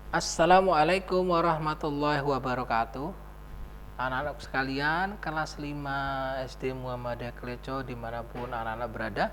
Assalamualaikum warahmatullahi wabarakatuh. Anak-anak sekalian, kelas 5 SD Muhammadiyah Kleco dimanapun anak-anak berada,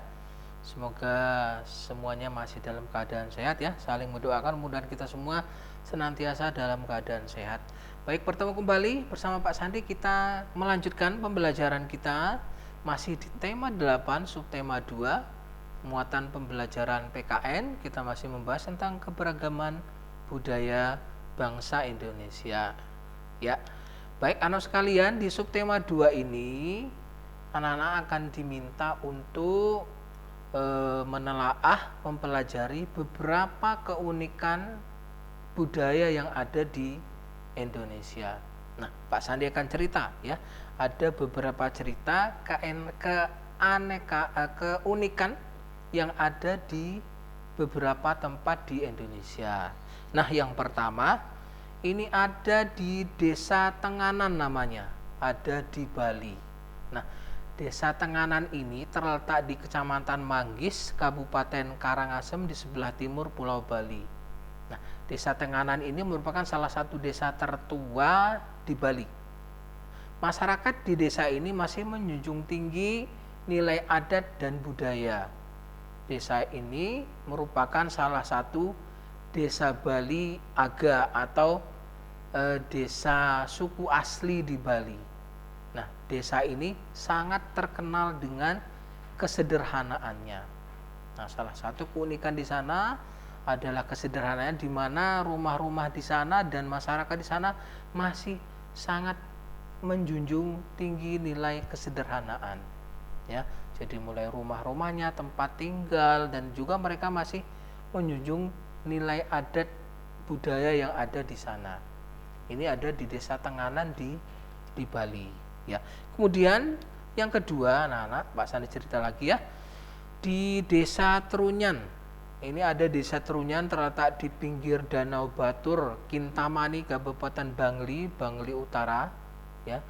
semoga semuanya masih dalam keadaan sehat ya. Saling mendoakan mudah kita semua senantiasa dalam keadaan sehat. Baik, bertemu kembali bersama Pak Sandi. Kita melanjutkan pembelajaran kita masih di tema 8 subtema 2 muatan pembelajaran PKN. Kita masih membahas tentang keberagaman budaya bangsa Indonesia. Ya. Baik, anak sekalian, di subtema 2 ini anak-anak akan diminta untuk menelaah, mempelajari beberapa keunikan budaya yang ada di Indonesia. Nah, Pak Sandi akan cerita ya, ada beberapa cerita keunikan yang ada di beberapa tempat di Indonesia. Nah, yang pertama ini ada di Desa Tenganan namanya, ada di Bali. Nah, Desa Tenganan ini terletak di Kecamatan Manggis, Kabupaten Karangasem di sebelah timur Pulau Bali. Nah, Desa Tenganan ini merupakan salah satu desa tertua di Bali. Masyarakat di desa ini masih menjunjung tinggi nilai adat dan budaya. Desa ini merupakan salah satu desa Bali Aga atau desa suku asli di Bali. Nah, desa ini sangat terkenal dengan kesederhanaannya. Nah, salah satu keunikan di sana adalah kesederhanaan, di mana rumah-rumah di sana dan masyarakat di sana masih sangat menjunjung tinggi nilai kesederhanaan. Ya, jadi mulai rumah-rumahnya, tempat tinggal, dan juga mereka masih menjunjung nilai adat budaya yang ada di sana. Ini ada di Desa Tenganan di Bali. Ya. Kemudian yang kedua, anak-anak, Pak Sandi cerita lagi ya, di Desa Trunyan. Ini ada Desa Trunyan terletak di pinggir Danau Batur, Kintamani, Kabupaten Bangli, Bangli Utara. Ya.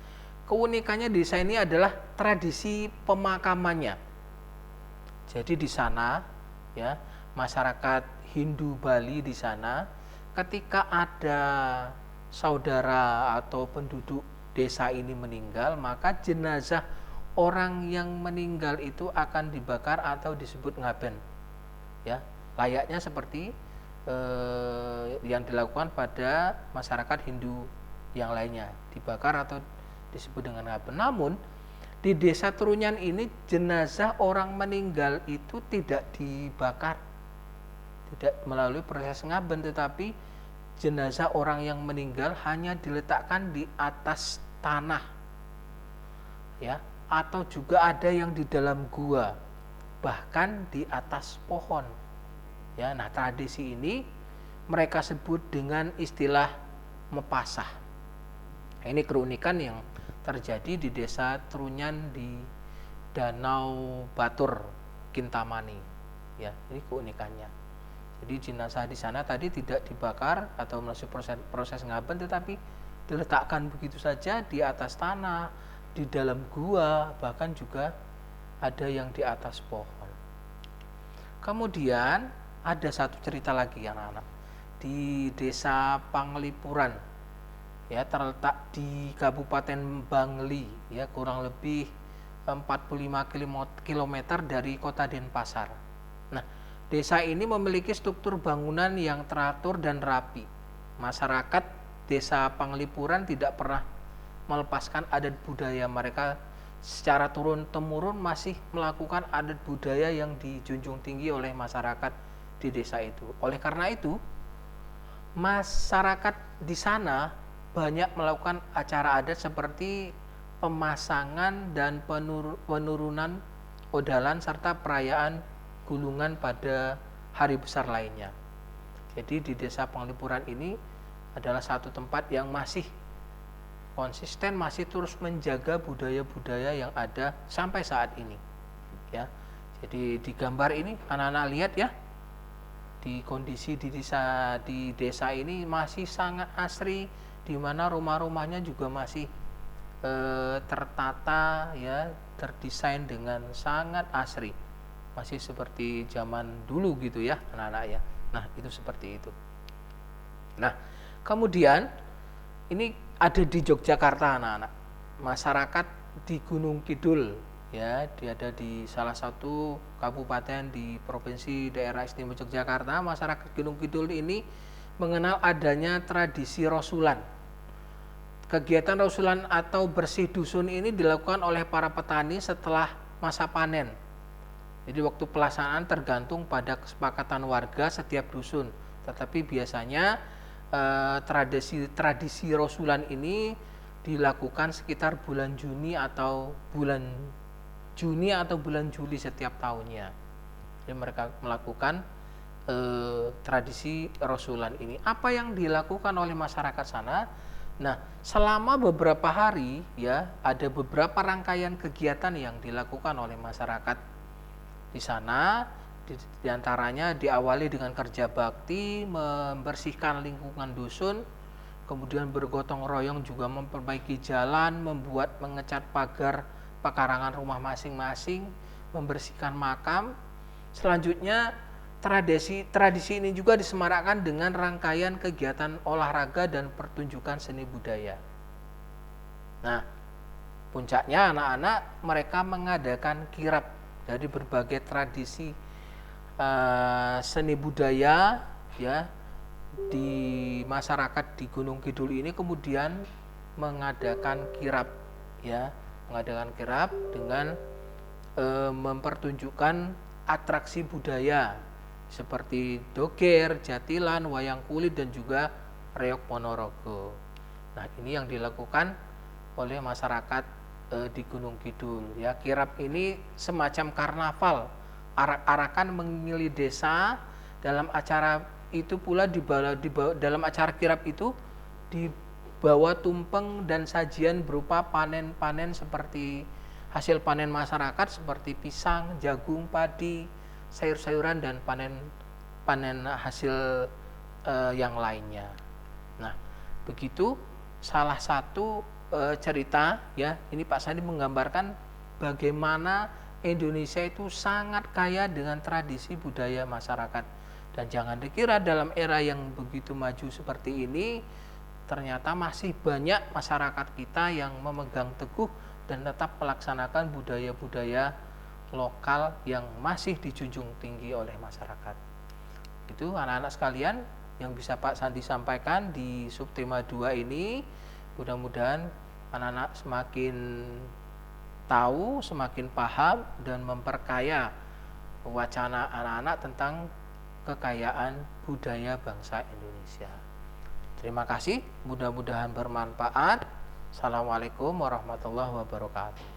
Keunikannya desa ini adalah tradisi pemakamannya. Jadi di sana, ya, masyarakat Hindu Bali di sana, ketika ada saudara atau penduduk desa ini meninggal, maka jenazah orang yang meninggal itu akan dibakar atau disebut ngaben. Ya, layaknya seperti yang dilakukan pada masyarakat Hindu yang lainnya, dibakar atau disebut dengan ngaben. Namun di Desa Trunyan ini jenazah orang meninggal itu tidak dibakar, tidak melalui proses ngaben, tetapi jenazah orang yang meninggal hanya diletakkan di atas tanah, ya, atau juga ada yang di dalam gua, bahkan di atas pohon. Ya, nah tradisi ini mereka sebut dengan istilah mepasah. Ini keunikan yang terjadi di Desa Trunyan di Danau Batur, Kintamani. Ya, ini keunikannya. Jadi jenazah di sana tadi tidak dibakar atau melalui proses ngaben, tetapi diletakkan begitu saja di atas tanah, di dalam gua, bahkan juga ada yang di atas pohon. Kemudian ada satu cerita lagi anak-anak, di Desa Panglipuran, ya, terletak di Kabupaten Bangli, ya, kurang lebih 45 km dari kota Denpasar. Nah, desa ini memiliki struktur bangunan yang teratur dan rapi. Masyarakat Desa Panglipuran tidak pernah melepaskan adat budaya mereka. Secara turun-temurun masih melakukan adat budaya yang dijunjung tinggi oleh masyarakat di desa itu. Oleh karena itu, masyarakat di sana banyak melakukan acara adat seperti pemasangan dan penurunan odalan serta perayaan gulungan pada hari besar lainnya. Jadi di Desa Panglipuran ini adalah satu tempat yang masih konsisten, masih terus menjaga budaya-budaya yang ada sampai saat ini. Ya, jadi di gambar ini anak-anak lihat ya, di kondisi di desa ini masih sangat asri, di mana rumah-rumahnya juga masih tertata, ya, terdesain dengan sangat asri, masih seperti zaman dulu gitu ya anak-anak ya. Nah, itu seperti itu. Nah, kemudian ini ada di Yogyakarta anak-anak. Masyarakat di Gunung Kidul, ya, dia ada di salah satu kabupaten di provinsi daerah istimewa Yogyakarta. Masyarakat Gunung Kidul ini mengenal adanya tradisi rasulan. Kegiatan rasulan atau bersih dusun ini dilakukan oleh para petani setelah masa panen. Jadi waktu pelaksanaan tergantung pada kesepakatan warga setiap dusun. Tetapi biasanya tradisi rasulan ini dilakukan sekitar bulan Juni atau bulan Juli setiap tahunnya. Jadi mereka melakukan tradisi rasulan ini. Apa yang dilakukan oleh masyarakat sana? Nah, selama beberapa hari ya, ada beberapa rangkaian kegiatan yang dilakukan oleh masyarakat di sana. Di antaranya diawali dengan kerja bakti, membersihkan lingkungan dusun, kemudian bergotong royong juga memperbaiki jalan, mengecat pagar pekarangan rumah masing-masing, membersihkan makam. Selanjutnya tradisi ini juga disemarakkan dengan rangkaian kegiatan olahraga dan pertunjukan seni budaya. Nah, puncaknya anak-anak mereka mengadakan kirap dari berbagai tradisi seni budaya ya di masyarakat di Gunung Kidul ini, kemudian mengadakan kirap ya, dengan mempertunjukkan atraksi budaya seperti doger, jatilan, wayang kulit dan juga reog Ponorogo. Nah, ini yang dilakukan oleh masyarakat di Gunung Kidul ya. Kirap ini semacam karnaval, arak-arakan mengelilingi desa. Dalam acara itu pula dalam acara kirap itu dibawa tumpeng dan sajian berupa panen-panen seperti hasil panen masyarakat seperti pisang, jagung, padi, sayur-sayuran dan panen hasil yang lainnya. Nah, begitu salah satu cerita ya. Ini Pak Sandi menggambarkan bagaimana Indonesia itu sangat kaya dengan tradisi budaya masyarakat. Dan jangan dikira dalam era yang begitu maju seperti ini ternyata masih banyak masyarakat kita yang memegang teguh dan tetap melaksanakan budaya-budaya lokal yang masih dijunjung tinggi oleh masyarakat. Itu anak-anak sekalian yang bisa Pak Sandi sampaikan di subtema 2 ini. Mudah-mudahan anak-anak semakin tahu, semakin paham dan memperkaya wacana anak-anak tentang kekayaan budaya bangsa Indonesia. Terima kasih, mudah-mudahan bermanfaat. Assalamualaikum warahmatullahi wabarakatuh.